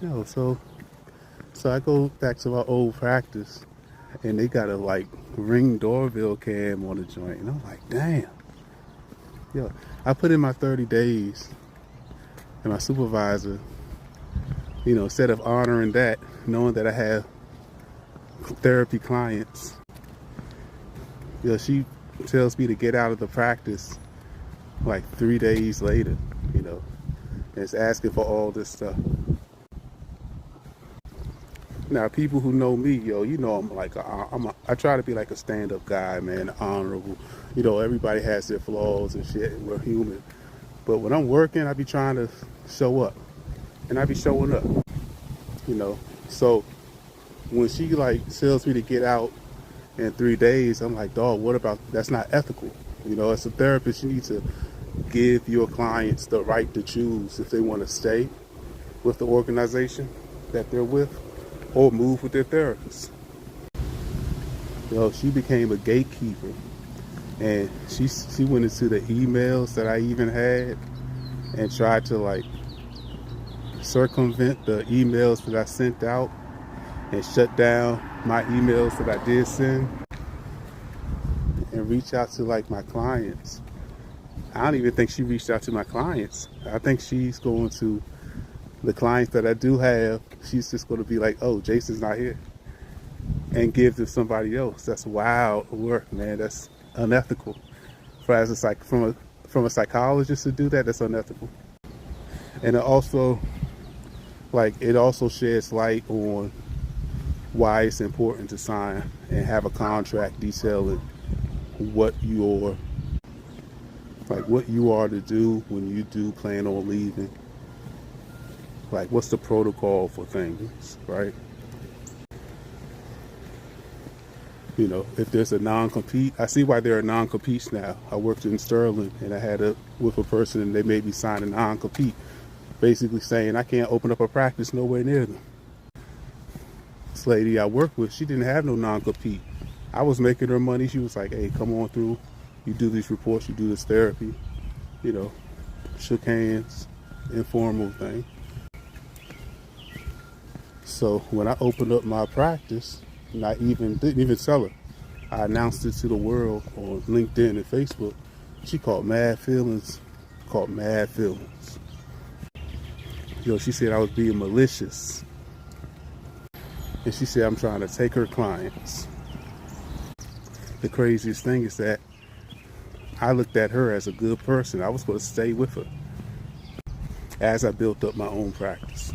So I go back to my old practice, and they got a like Ring doorbell cam on the joint, and I'm like, damn. Yo, I put in my 30 days, and my supervisor, instead of honoring that, knowing that I have therapy clients, she tells me to get out of the practice like 3 days later, and it's asking for all this stuff. Now, people who know me, I'm like, I try to be like a stand-up guy, man, honorable. Everybody has their flaws and shit, and we're human. But when I'm working, I be trying to show up, and I be showing up, So when she like tells me to get out in 3 days, I'm like, dog, what about, that's not ethical. As a therapist, you need to give your clients the right to choose if they want to stay with the organization that they're with or move with their therapist. She became a gatekeeper, and she went into the emails that I even had and tried to like circumvent the emails that I sent out and shut down my emails that I did send and reach out to like my clients. I don't even think she reached out to my clients. I think she's going to the clients that I do have. She's just going to be like, oh, Jason's not here, and give to somebody else. That's wild work, man. That's unethical. From a psychologist to do that, that's unethical. And it also sheds light on why it's important to sign and have a contract detailing what you are to do when you do plan on leaving. Like, what's the protocol for things, right? If there's a non-compete, I see why there are non-competes now. I worked in Sterling, and I had with a person, and they made me sign a non-compete, basically saying I can't open up a practice nowhere near them. This lady I worked with, she didn't have no non-compete. I was making her money. She was like, hey, come on through. You do these reports, you do this therapy. Shook hands, informal thing. So when I opened up my practice, and I didn't even tell her, I announced it to the world on LinkedIn and Facebook. She caught mad feelings. She said I was being malicious. And she said I'm trying to take her clients. The craziest thing is that I looked at her as a good person. I was going to stay with her as I built up my own practice.